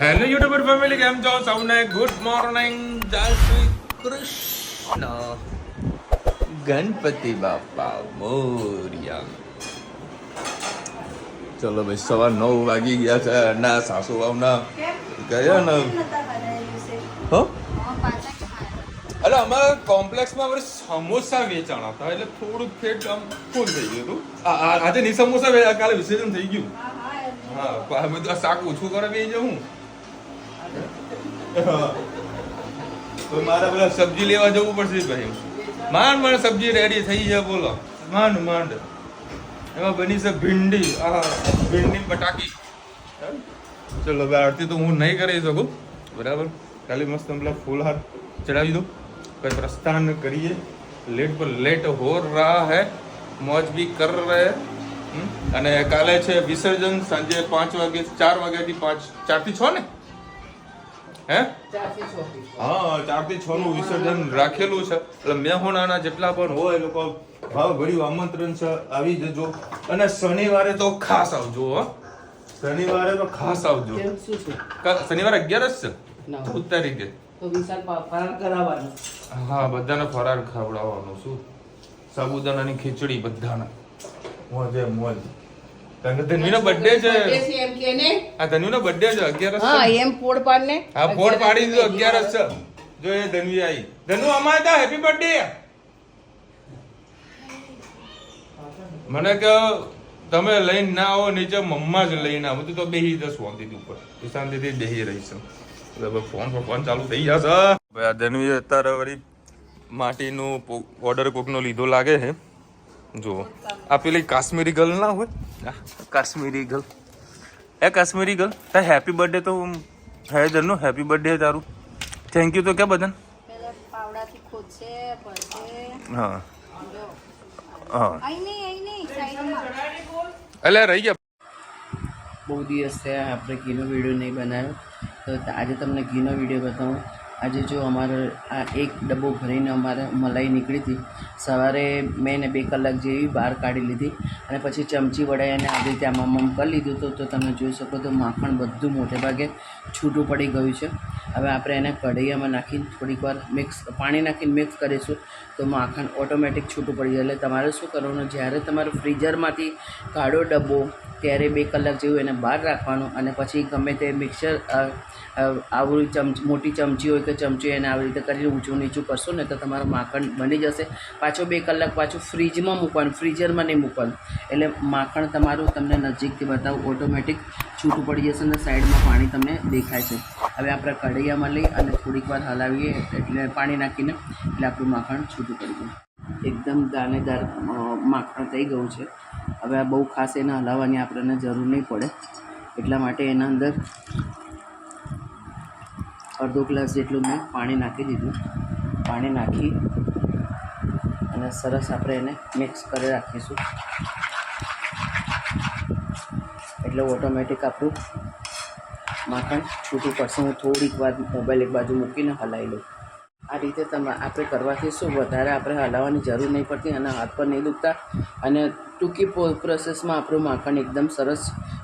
Hello YouTuber family, કેમ છો? સૌને ગુડ મોર્નિંગ. જય શ્રી કૃષ્ણ. ગણપતિ બાપા મોર્યા. ચલો ભાઈ, સવાર 9 વાગી ગયા છે. ના સાસુ વાવના ગયા ને હો. અરે અમારા કોમ્પ્લેક્સમાં આપણે સમોસા વેચાણ હતા, એટલે થોડુંક ફેટ આમ ફૂલ થઈ ગયું હતું. આજે ની સમોસા કાલે વિસર્જન થઈ ગયું. હા, બધું શાક ઓછું કરે બે જવું. તો મારે પેલા સબ્જી લેવા જવું પડશે ભાઈ. માંડ સબ્જી રેડી થઈ જાય. બોલો, માંડ એમાં બની છે ભીંડી. ભીંડી બટાકી. ચલો હવે આરતી તો હું નહીં કરી શકું, બરાબર. ખાલી મસ્ત પેલા ફૂલ હાથ ચડાવી દો, फिर प्रस्थान करिए. लेट पर लेट हो रहा है, मौज भी कर रहे हैं. અને કાલે છે વિસર્જન સાંજે 5 વાગે, 4 વાગ્યાથી 5, 4 થી 6 ને હે 4 થી 6. હા, 4 થી 6 નું વિસર્જન રાખેલું છે. એટલે મેહોણાના જેટલા પણ હોય એ લોકો ભાવ ભર્યું આમંત્રણ છે, આવી જજો. અને શનિવારે તો ખાસ આવજો. શનિવારે તો ખાસ આવજો. શનિવારે 11 છે, 14 તારીખે. તો વિશાલ ફરાર કરાવવાનો. હા, બધાને ફરાર ખવડાવવાનો. શું સાબુદાણાની ખીચડી બધાને મોજે મોજ. કારણ કે ધન્વીનો બર્થડે છે. એમ કે ને આ ધન્વીનો બર્થડે છે 11. હા, એમ પોડ પાડ ને. હા, પોડ પાડી દીધો. 11 છે. જો એ ધન્વી આવી. ધનુ અમારે તો હેપી બર્થડે. મને કે તમે લઈને ના આવો, નીચે મમ્મા જ લઈને આવો. તો બેહી દસ શાંતિથી ઉપર શાંતિથી બેહી રહી છે. ફોન ચાલુ થઈ જશે. આ ધનવી અત્યારે વળી માટીનું ઓર્ડર કોકનો લીધો લાગે છે. જો આ પેલી કાશ્મીરી ગર્લ ના હોય, કાશ્મીરી ગર્લ. કાશ્મીરી ગર્લ, તાર હેપી બર્થડે તો હે ધનુ. હેપી બર્થડે તારું. થેન્ક યુ તો કે બધાને. હા એટલે રહી ગયા. બહુ દિવસ થયા આપણે ઘીનો વિડીયો નહીં બનાવ્યો, તો આજે તમને ઘીનો વિડીયો બતાવું. આજે જો અમારે આ એક ડબ્બો ભરીને અમારે મલાઈ નીકળી હતી. સવારે મેં 2 કલાક જેવી બહાર કાઢી લીધી અને પછી ચમચી વડે એને આવી રીતે આમ કરી લીધું હતું. તો તમે જોઈ શકો તો માખણ બધું મોટે ભાગે છૂટું પડી ગયું છે. હવે આપણે એને કઢાઈમાં નાખીને થોડીક વાર પાણી નાખીને મિક્સ કરીશું તો માખણ ઓટોમેટિક છૂટું પડી જાય. એટલે તમારે શું કરવાનું, જ્યારે તમારે ફ્રીઝરમાંથી કાઢો ડબ્બો ત્યારે 2 કલાક જેવું એને બહાર રાખવાનું અને પછી ગમે તે મિક્સર આવી મોટી ચમચી હોય કે ચમચી એને આવી રીતે કરીને ઊંચું નીચું કરશો ને તો તમારું માખણ બની જશે. પાછો 2 કલાક પાછું ફ્રીજમાં મૂકવાનું, ફ્રીઝરમાં નહીં મૂકવાનું. એટલે માખણ તમારું તમને નજીકથી બતાવું ઓટોમેટિક છૂટું પડી જશે અને સાઈડમાં પાણી તમને દેખાય છે. હવે આપણે કઢાઈયામાં લઈ અને થોડીક વાર હલાવીએ એટલે પાણી નાખીને એટલે આપણું માખણ છૂટું પડી જાય. એકદમ દાણેદાર માખણ થઈ ગયું છે. હવે આ બહુ ખાસ એને હલાવવાની આપણને જરૂર નહીં પડે, એટલા માટે એના અંદર અડધો ગ્લાસ જેટલું મેં પાણી નાખી દીધું. પાણી નાખી અને સરસ આપણે એને મિક્સ કરી રાખીશું. એટલે ઓટોમેટિક આપણું માખણ છૂટું પડશે. હું થોડીક વાર મોબાઈલ એક બાજુ મૂકીને હલાવી લઉં. આ રીતે આપણે કરવાથી શું વધારે આપણે હલાવવાની જરૂર નહીં પડતી અને હાથ પર નહીં દુખતા અને ટૂંકી પ્રોસેસમાં આપણું માખણ એકદમ સરસ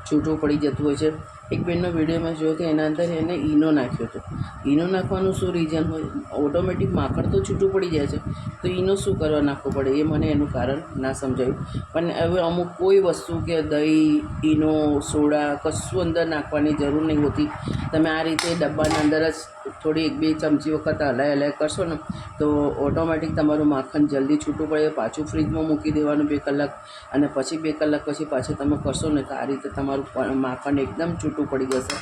છૂટું પડી જતું હોય છે. એક બેનનો વિડીયોમાં જોયો હતો, એના અંદર એને ઈનો નાખ્યો હતો. ઈનો નાખવાનું શું રીઝન હોય? ઓટોમેટિક માખણ તો છૂટું પડી જાય છે, તો ઈનો શું કરવા નાખવો પડે એ મને એનું કારણ ના સમજાયું. પણ હવે અમુક કોઈ વસ્તુ કે દહીં, ઈનો, સોડા કશું અંદર નાખવાની જરૂર નહીં હોતી. તમે આ રીતે ડબ્બાના અંદર જ થોડી 1-2 ચમચી વખત હલાય કરશો ને તો ઓટોમેટિક તમારું માખણ જલ્દી છૂટું પડે. પાછું ફ્રીજમાં મૂકી દેવાનું 2 કલાક અને પછી 2 કલાક પછી પાછું તમે કરશો ને તો આ રીતે તમારું માખણ એકદમ છૂટું પડી જશે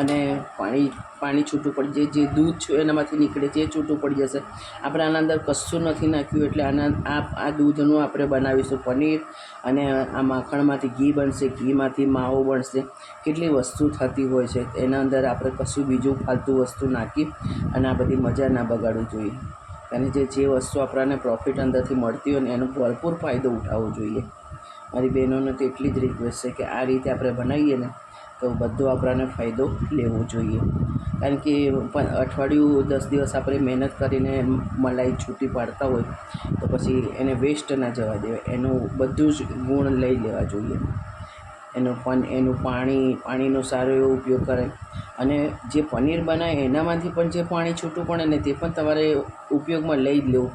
અને પાણી છૂટું પડી જાય. જે દૂધ છે એનામાંથી નીકળે છે એ છૂટું પડી જશે. આપણે આના અંદર કશું નથી નાખ્યું એટલે આ દૂધનું આપણે બનાવીશું પનીર અને આ માખણમાંથી ઘી બનશે, ઘીમાંથી માવો બનશે. કેટલી વસ્તુ થતી હોય છે, એના અંદર આપણે કશું બીજું ફાલતુ વસ્તુ નાખી અને આ બધી મજા ના બગાડવી જોઈએ. અને જે વસ્તુ આપણને પ્રોફિટ અંદરથી મળતી હોય ને એનો ભરપૂર ફાયદો ઉઠાવવો જોઈએ. મારી બહેનોને તો એટલી જ રિક્વેસ્ટ છે કે આ રીતે આપણે બનાવીએ ને તો બધો આપણને ફાયદો લેવો જોઈએ. કારણ કે અઠવાડિયું 10 દિવસ આપણે મહેનત કરીને મલાઈ છૂટી પાડતા હોય તો પછી એને વેસ્ટ ના જવા દેવાય. એનું બધું જ ગુણ લઈ લેવા જોઈએ. એનું પાણીનો સારો એવો ઉપયોગ કરે. અને જે પનીર બનાવે એનામાંથી પણ જે પાણી છૂટું પડે ને તે પણ તમારે ઉપયોગમાં લઈ જ લેવું.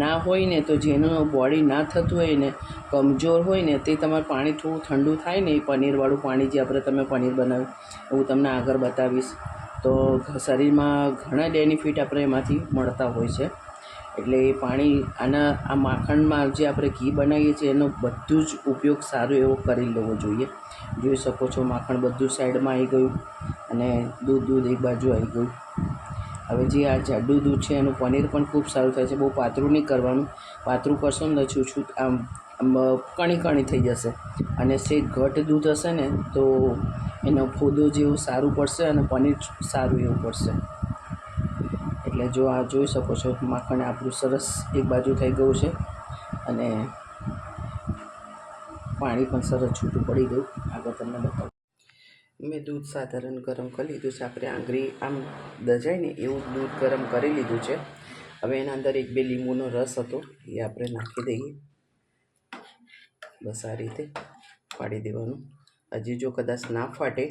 ના હોય ને તો જેનું બોડી ના થતું હોય ને, કમજોર હોય ને, તે તમારે પાણી થોડું ઠંડુ થાય ને, એ પનીરવાળું પાણી જે તમે પનીર બનાવ્યું હું તમને આગળ બતાવીશ. તો શરીરમાં ઘણા બેનિફિટ આપણે એમાંથી મળતા હોય છે. એટલે એ પાણી આ માખણમાં જે આપણે ઘી બનાવીએ છીએ એનો બધું જ ઉપયોગ સારો એવો કરી લેવો જોઈએ. જોઈ શકો છો માખણ બધું સાઈડમાં આવી ગયું અને દૂધ એક બાજુ આવી ગયું. હવે જે આ જાડું દૂધ છે એનું પનીર પણ ખૂબ સારું થાય છે. બહુ પાતળું નહીં કરવાનું, પાતળું કરશો ને તો છૂછું આમ કણી થઈ જશે. અને સેજ ઘટ દૂધ હશે ને તો એનો ફોદો જેવું સારું પડશે અને પનીર સારું એવું પડશે. એટલે જો આ જોઈ શકો છો માખણ આપણું સરસ એક બાજુ થઈ ગયું છે અને પાણી પણ સરસ છૂટું પડી ગયું. આગળ તમને બતાવું. મેં દૂધ સાધારણ ગરમ કરી લીધું છે. આપણે આંગળી આમ દજાય ને એવું દૂધ ગરમ કરી લીધું છે. હવે એના અંદર 1-2 લીંબુનો રસ હતો એ આપણે નાખી દઈએ. બસ આ રીતે ફાડી દેવાનું. હજી જો કદાચ ના ફાટે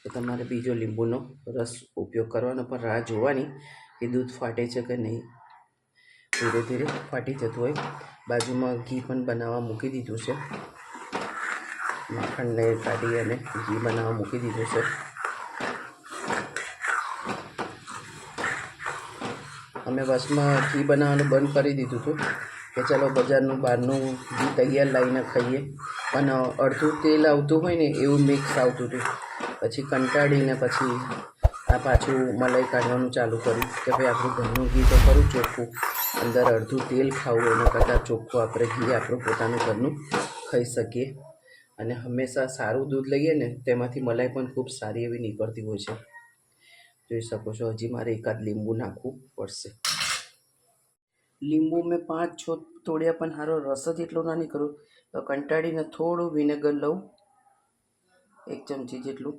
તો તમારે બીજો લીંબુનો રસ ઉપયોગ કરવાનો, પણ રાહ જોવાની કે દૂધ ફાટે છે કે નહીં. ધીરે ધીરે ફાટી જતું હોય. બાજુમાં ઘી પણ બનાવવા મૂકી દીધું છે. માખણને કાઢી અને ઘી બનાવવા મૂકી દીધું છે. અમે બસમાં ઘી બનાવવાનું બંધ કરી દીધું હતું કે ચાલો બજારનું બહારનું ઘી તૈયાર લાવીને ખાઈએ, પણ અડધું તેલ આવતું હોય ને એવું મિક્સ આવતું હતું. પછી કંટાળીને પછી આ પાછું મલાઈ કાઢવાનું ચાલુ કર્યું કે ભાઈ આપણું ઘરનું ઘી તો ખરું ચોખ્ખું, અંદર અડધું તેલ ખાવું એના કરતાં ચોખ્ખું આપણે ઘી આપણું પોતાનું ઘરનું ખાઈ શકીએ. અને હંમેશા સારું દૂધ લઈએ ને તેમાંથી મલાઈ પણ ખૂબ સારી એવી નીકળતી હોય છે. જોઈ શકો છો. હજી મારે એકાદ લીંબુ નાખવું પડશે. લીંબુ મેં 5-6 તોડ્યા પણ સારો રસ જ એટલો ના નીકળ્યો, તો કંટાળીને થોડું વિનેગર લઉં, 1 ચમચી જેટલું.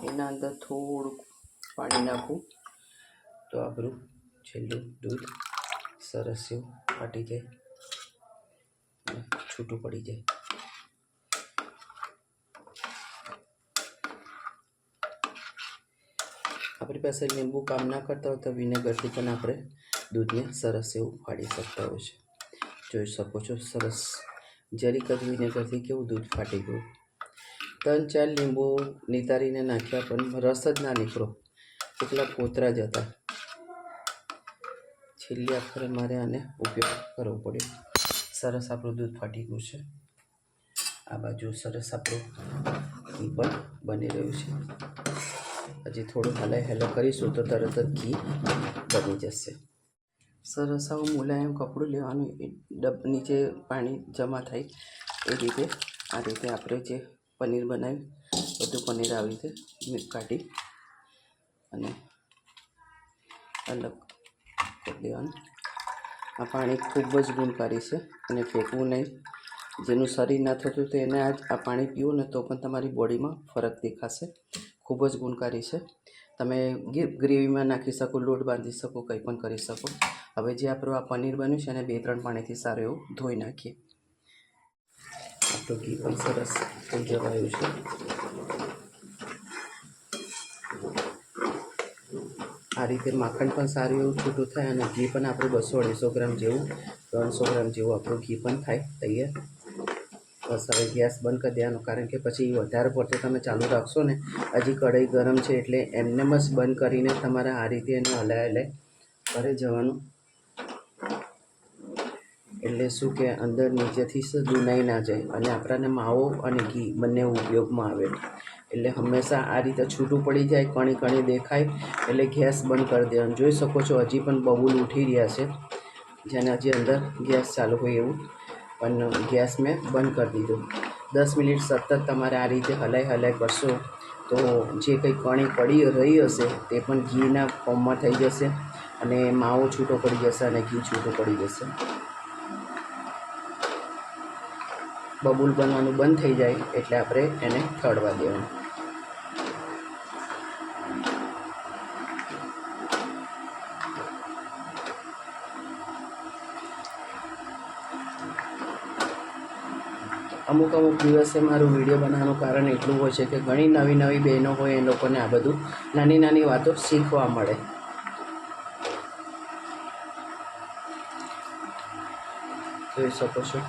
એના અંદર થોડુંક પાણી નાખું તો આપણું છેલ્લું દૂધ સરસ એવું ફાટી જાય અને છૂટું પડી જાય. આપણી પાસે લીંબુ કામ ના કરતા હોય તો વિનેગરથી પણ આપણે દૂધને સરસ એવું ફાડી શકતા હોય છે. જોઈ શકો છો સરસ જરીક જ વિનેગરથી કેવું દૂધ ફાટી ગયું. 3-4 લીંબુ નિતારીને નાખ્યા પણ રસ જ ના નીકળો, એટલા કોતરા જ હતા. છેલ્લી આખરે મારે આને ઉપયોગ કરવો પડ્યો. સરસ આપણું દૂધ ફાટી ગયું છે. આ બાજુ સરસ આપણું ઘી પણ બની રહ્યું છે. હજી થોડું હલાઈ કરીશું તો તરત જ ઘી બની જશે. સરસ આવું મુલાયમ કપડું લેવાનું, નીચે પાણી જમા થાય એ રીતે. આ રીતે આપણે જે પનીર બનાવ્યું બધું પનીર આવી રીતે કાઢી અને અલગ કરી દેવાનું. આ પાણી ખૂબ જ ગુણકારી છે અને ફેંકવું નહીં. જેનું શરીર ના થતું તો એને આ પાણી પીવો ને તો પણ તમારી બોડીમાં ફરક દેખાશે. ખૂબ જ ગુણકારી છે. તમે ગ્રેવીમાં નાખી શકો, લોટ બાંધી શકો, કંઈ પણ કરી શકો. હવે જે આપણું આ પનીર બન્યું છે એને 2-3 પાણીથી સારું એવું ધોઈ નાખીએ. આપણું ઘી પણ સરસ થઈ જવાયું છે. આ રીતે માખણ પણ સારું એવું છૂટું થાય અને ઘી પણ આપણું 200-250 ગ્રામ જેવું, 300 ગ્રામ જેવું આપણું ઘી પણ થાય તૈયાર. બસ હવે ગેસ બંધ કરી દેવાનો, કારણ કે પછી વધારે પડતો તમે ચાલુ રાખશો ને, હજી કઢાઈ ગરમ છે એટલે એમને બસ બંધ કરીને તમારે આ રીતે એને હલાય કરી જવાનું. એટલે શું કે અંદર નીચેથી દુનાઈ ના જાય અને આપણાને માવો અને ઘી બંને ઉપયોગમાં આવે. એટલે હંમેશા આ રીતે છૂટું પડી જાય, કણી દેખાય એટલે ગેસ બંધ કરી દેવાનું. જોઈ શકો છો હજી પણ બબૂલ ઉઠી રહ્યા છે, જેને હજી અંદર ગેસ ચાલુ હોય એવું, પણ ગેસ મેં બંધ કરી દીધો. 10 મિનિટ સતત તમારે આ રીતે હલાઈ કરશો તો જે કંઈ કણી પડી રહી હશે તે પણ ઘીના ફોર્મમાં થઈ જશે અને માવો છૂટો પડી જશે અને ઘી છૂટું પડી જશે. બબૂલ બનવાનું બંધ થઈ જાય એટલે આપણે એને થળવા દેવાનું. અમુક દિવસે મારું વિડીયો બનાવવાનું કારણ એટલું હોય છે કે ઘણી નવી નવી બહેનો હોય એ લોકોને આ બધું નાની નાની વાતો શીખવા મળે. જોઈ શકો છો.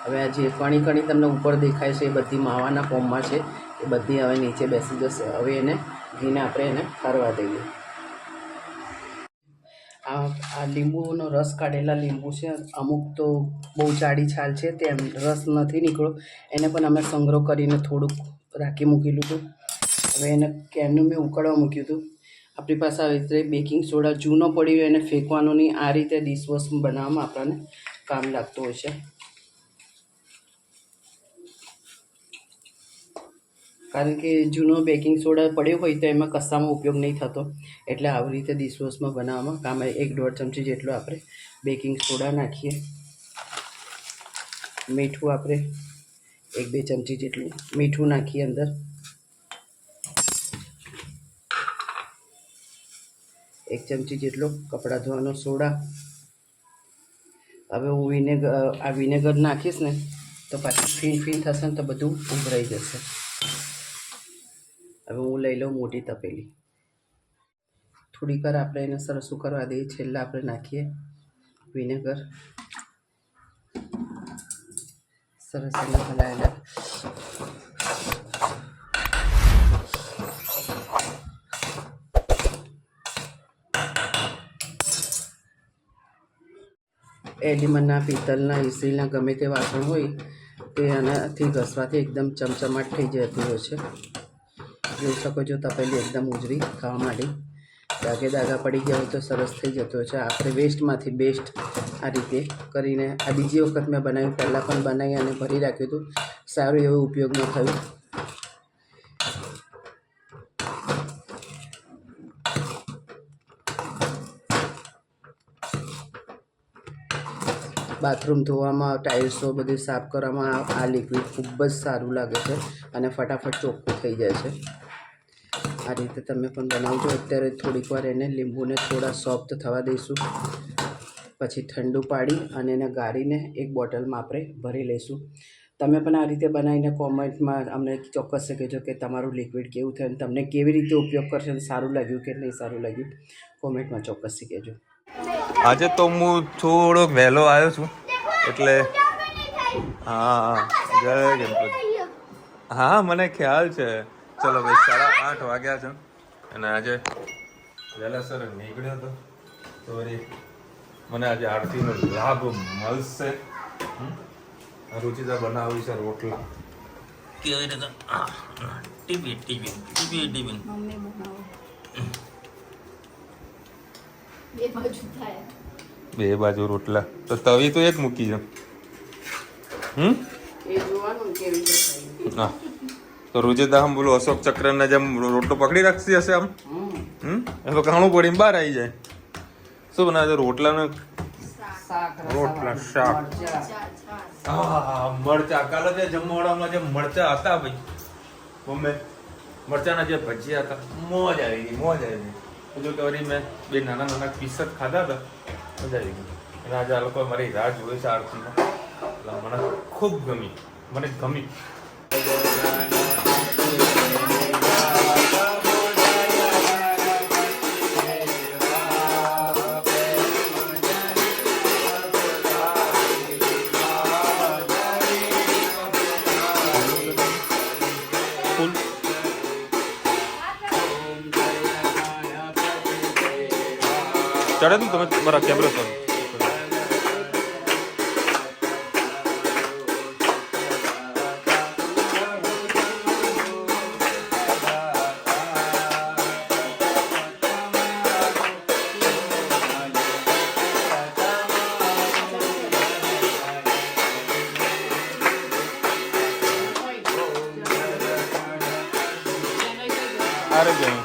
હવે આ જે કણી કણી તમને ઉપર દેખાય છે એ બધી માવાના ફોર્મમાં છે. એ બધી હવે નીચે બેસી જશે. હવે એને ઘીને આપણે એને ઠરવા દઈએ. આ લીંબુનો રસ કાઢેલા લીંબુ છે. અમુક તો બહુ જાડી છાલ છે, તેમ રસ નથી નીકળ્યો. એને પણ અમે સંગ્રહ કરીને થોડુંક રાખી મૂકેલું હતું. હવે એને કેનનું મેં ઉકળવા મૂક્યું હતું. આપણી પાસે આવી રીતે બેકિંગ સોડા જૂનો પડી હોય એને ફેંકવાનો નહીં. આ રીતે ડિશવોશ બનાવવામાં આપણને કામ લાગતું હોય છે. કારણ કે જૂનો બેકિંગ સોડા પડ્યો હોય તો એમાં કશામાં ઉપયોગ નહીં થતો. એટલે આવી રીતે ડિશવોશમાં બનાવવામાં કામ આવે. 1-1.5 ચમચી જેટલો આપણે બેકિંગ સોડા નાખીએ. મીઠું આપણે 1-2 ચમચી જેટલું મીઠું નાખીએ અંદર. 1 ચમચી જેટલો કપડાં ધોવાનો સોડા. હવે હું વિનેગર નાખીશ ને તો પાછું ફીણ થશે ને તો બધું ઉભરાઈ જશે. હવે હું લઈ લઉં મોટી તપેલી. થોડીક વાર આપણે એને સરસ ઉકળવા દઈએ. છેલ્લા આપણે નાખીએ વિનેગર. સરસ એને હલાયેલા. એલ્યુમિનિયમના, પિત્તળના, ઇસ્ત્રીના ગમે તે વાસણ હોય તે આનાથી ઘસવાથી એકદમ ચમચમાટ થઈ જતી હોય છે. જોઈ શકો છો તપેલી એકદમ ઉજળી ખાવા માંડી. દાગા પડી ગયા હોય તો સરસ થઈ જતો હોય છે. આપણે વેસ્ટમાંથી બેસ્ટ આ રીતે કરીને આ બીજી વખત મેં બનાવ્યું. પહેલાં પણ બનાવી અને ભરી રાખ્યું હતું. સારું એવો ઉપયોગ ન થયું. બાથરૂમ ધોવામાં, ટાઇલ્સો બધી સાફ કરવામાં આ લિક્વિડ ખૂબ જ સારું લાગે છે અને ફટાફટ ચોખ્ખું થઈ જાય છે. આ રીતે તમે પણ બનાવજો. અત્યારે થોડીક વાર એને લીંબુને થોડા સોફ્ટ થવા દઈશું. પછી ઠંડુ પાડી અને એને ગાળીને એક બોટલમાં આપણે ભરી લઈશું. તમે પણ આ રીતે બનાવીને કોમેન્ટમાં અમને ચોક્કસ કહેજો કે તમારું લિક્વિડ કેવું થયું, તમને કેવી રીતે ઉપયોગ કરશે, સારું લાગ્યું કે નહીં સારું લાગ્યું, કોમેન્ટમાં ચોક્કસથી કહેજો. આજે તો હું થોડોક વહેલો આવ્યો છું એટલે હા જય ગણપતિ. હા મને ખ્યાલ છે. ચલો ભાઈ 8:30 વાગ્યા છે અને આજે વહેલાસર નીકળ્યો હતો તો વળી મને આજે આરતીનો લાભ મળશે. રુચિતા બનાવી છે રોટલા. કેવી રીતે ટીવી બે બાજુ રોટલા તો તવી તો એક મૂકી છે. હા તો રુચિતા આમ બોલો અશોક ચક્રના જેમ રોટલો પકડી રાખતી હશે આમ. એ તો ઘણું પડીને બહાર આવી જાય. શું બનાવે રોટલાનું શાક. હા મરચા. કાલે જે જમવાડામાં જે મરચા હતા ભાઈ મમ્મી, મરચાના જે ભજીયા હતા, મોજ આવી ગઈ. જો કે વળી મેં 2 નાના પીસ જ ખાધા હતા, મજા આવી ગઈ. અને આજે આ લોકો મારી રાહ જોવે છે આરતીમાં. એટલે મને ખૂબ ગમી. ચડે ને તમે મારા કેમેરા પર અરે ગયું.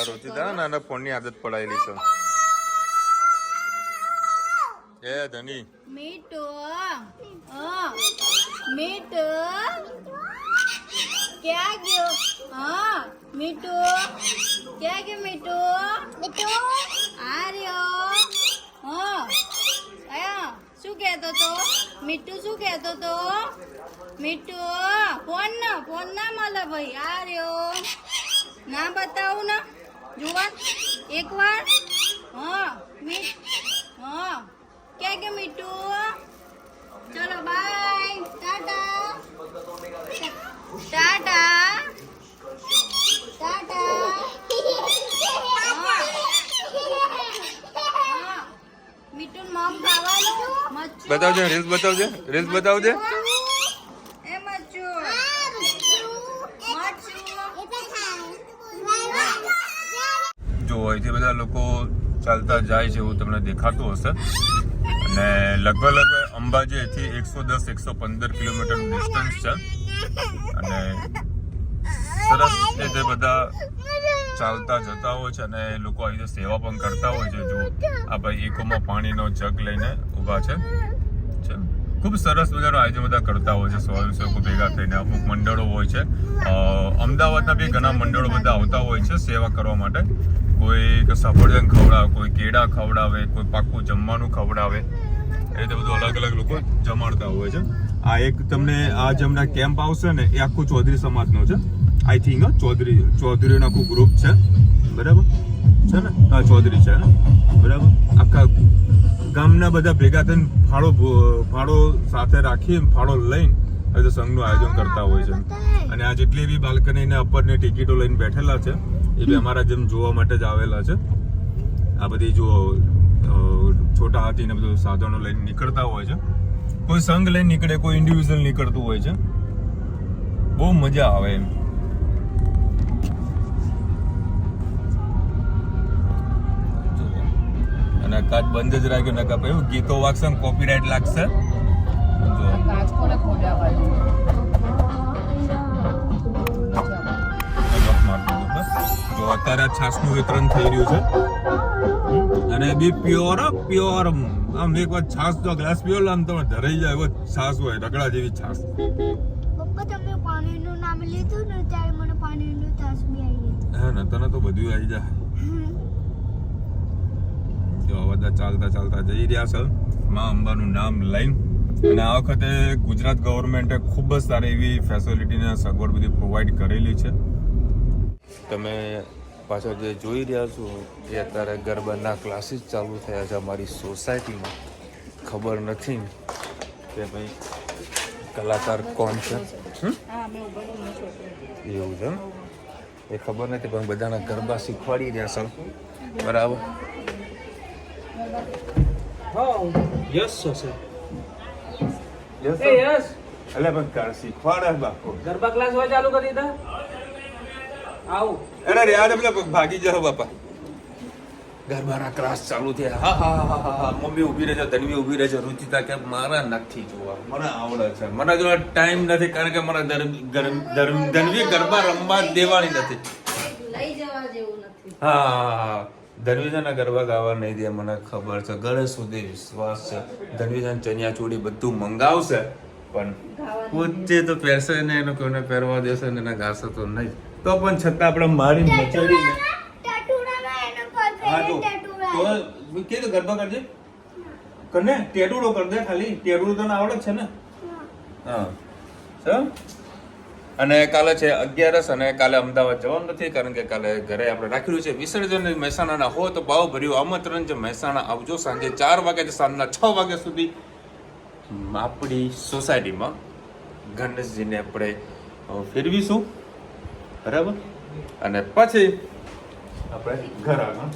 રોચિતા નાના ફોનની આદત પડાયેલી છે એ ધની મીઠો મીઠો ક્યાં ગયો હા મીઠો ક્યાં ગયો મીઠો મીઠો આ રહ્યો હા આયા શું કહેતો તો મીઠું શું કહેતો તો મીઠું ફોન ના મળે ભાઈ આ રહ્યો ના બતાવું ને જુવાન એકવાર હા હા ક્યાં કે મીઠું ચલો બાય ટાટા ટાટા ટાટા મીઠું મમ ખાવાનું મચ્છુ બતાવજે રીલ્સ બતાવજે રીલ્સ બતાવજે એ મચ્છુ જો અહીંથી બધા લોકો ચાલતા જાય છે એવું તમને દેખાતું હશે અને લગભગ અંબાજીથી 110-115 કિલોમીટર ડિસ્ટન્સ છે અને સરસ રીતે બધા ચાલતા જતા હોય છે અને લોકો અહીં સેવા પણ કરતા હોય છે જો આ ભાઈ એકોમાં પાણીનો જગ લઈને ઊભા છે ખૂબ સરસ મજાનું આયોજન બધા કરતા હોય છે સ્વયંસેવકો ભેગા થઈને અમુક મંડળો હોય છે અમદાવાદના બી ઘણા મંડળો બધા આવતા હોય છે સેવા કરવા માટે કોઈ સફરજન ખવડાવે કોઈ કેળા ખવડાવે કોઈ પાકું જમવાનું ખવડાવે એ રીતે બધું અલગ અલગ લોકો જમાડતા હોય છે આ એક તમને આ જે હમણાં કેમ્પ આવશે ને એ આખું ચૌધરી સમાજનો છે આઈ થિંક ચૌધરીનું આખું ગ્રુપ છે બરાબર છે ને હા ચૌધરી છે ને બરાબર આખા ગામના બધા ભેગા થઈને ફાળો સાથે રાખી ફાળો લઈને હવે સંઘનું આયોજન કરતા હોય છે અને આ જેટલી બી બાલ્કની ને અપરની ટિકિટો લઈને બેઠેલા છે એ બી અમારા જેમ જોવા માટે જ આવેલા છે આ બધી જો છોટા હાથી ને બધું સાધનો લઈને નીકળતા હોય છે કોઈ સંઘ લઈને નીકળે કોઈ ઇન્ડિવિજ્યુઅલ નીકળતું હોય છે બહુ મજા આવે એમ અને કાચ બંધ જ રાખ્યો ને કાપ એવું ગીતો વાગશે ને કોપીરાઇટ લાગશે જો અત્યારે છાસનું વિતરણ થઈ રહ્યું છે અને બી પ્યોર આમ એક વાર છાસ તો ગ્લાસ પીઓ આમ તમે ધરાઈ જાય એવો છાસ હોય રગડા જેવી છાસ પપ્પા તમે પાણીનું નામ લીધું ને ત્યારે મને પાણીનું તાસ બી આવી ગયું હા ને તને તો બધું આવી જાય જો બધા ચાલતા જઈ રહ્યા છે માં અંબાનું નામ લઈને અને આ વખતે ગુજરાત ગવર્મેન્ટે ખૂબ જ સારી એવી ફેસિલિટી ને સગવડ બધી પ્રોવાઈડ કરેલી છે તમે પાછળ જે જોઈ રહ્યા છો એ અત્યારે ગરબાના ક્લાસીસ ચાલુ થયા છે અમારી સોસાયટીમાં ખબર નથી કે ભાઈ કલાકાર કોણ છે એવું છે એ ખબર નથી પણ બધાના ગરબા શીખવાડી રહ્યા છે બરાબર યસ સર યસ એટલે પણ કાર શીખવાડે બાપુ ગરબા ક્લાસ હોય ચાલુ કરી દીધા આવું અરે યાર એટલે ભાગી જાઓ બાપા ગરબાના ક્લાસ ચાલુ થયા હા મમ્મી ઊભી રહેશે ધનવી ઊભી રહેશે રુચિતા કે મારા નથી જોવા મને આવડે છે મને જો ટાઈમ નથી કારણ કે મારા ધનવી ગરબા રમવા દેવાની નથી લઈ જવા જેવું નથી હા ધનવીજાના ગરબા ગાવા નહીં દે મને ખબર છે ગળે સુધી વિશ્વાસ છે ધનવીજાન ચણિયા ચોળી બધું મંગાવશે પણ પોતે તો પહેરશે ને એનો કોઈને પહેરવા દેશે ને એને ગાશે તો નહીં તો પણ છતાં આપણે મારી મચડીને ટેટુડામાં એનો પર હા જો ટેટુડા તો કે તો ગરબા કરજે કને ટેટુડો કર દે ખાલી ટેટુડો તને આવડે છે ને હા સર અને કાલે છે 11 અને કાલે અમદાવાદ જવાનું નથી કારણ કે કાલે ઘરે આપણે રાખેલું છે વિસર્જન મહેસાણાના હો તો ભાવ ભર્યું આમંત્રણ છે મહેસાણા આવજો સાંજે 4 વાગ્યાથી સાંજના 6 વાગ્યા સુધી આપણી સોસાયટીમાં ગણેશજીને આપણે ફેરવીશું બરાબર અને પછી આપણે ઘર આગળ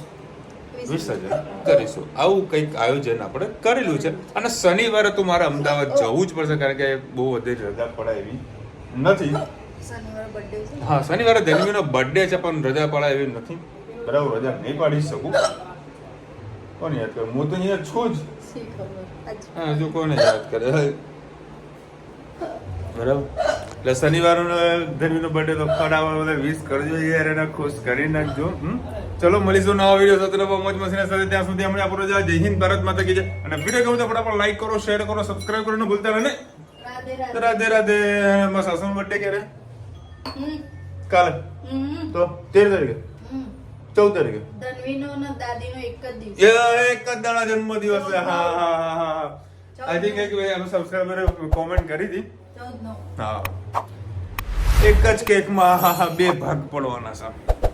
વિસર્જન કરીશું આવું કંઈક આયોજન આપણે કરેલું છે અને શનિવારે તો મારે અમદાવાદ જવું જ પડશે કારણ કે બહુ બધી રજા પડાય એવી નથી હા શનિવારે ધનવીનો બર્થડે છે પણ રજા પડાય એવી નથી બરાબર રજા નહીં પાડી શકું કોને યાદ કરે હું તો અહીંયા છું જ હા હજુ કોને યાદ કરે બરાબર એટલે શનિવારનો ધનવીનો બર્થડે તો ફટાફટ બધા વિશ કરજો યાર, એને ખુશ કરી નાખજો. ચલો મળીશું નવા વિડીયો સાથે, મોજ મસ્તીના સાથે. ત્યાં સુધી આપણે આપણો જય હિન્દ, ભારત માતા કી જય. અને વિડીયો ગમે તો ફટાફટ લાઈક કરો, શેર કરો, સબસ્ક્રાઇબ કરવાનું ભૂલતા નહીં. રાધે રાધે. રાધે રાધે. મારા સાસુનો બર્થડે ક્યારે? હમ. કાલે. હમ. તો 13 તારીખે, હમ. 14 તારીખે. ધનવીનો અને દાદીનો એક જ દિવસ. એક જ દાડા જન્મદિવસ છે. હા. આઈ થિંક એક અમે સબસ્ક્રાઇબરે કોમેન્ટ કરી હતી. 14 નો. હા, એક જ કેકમાં 2 ભાગ પડવાના છે.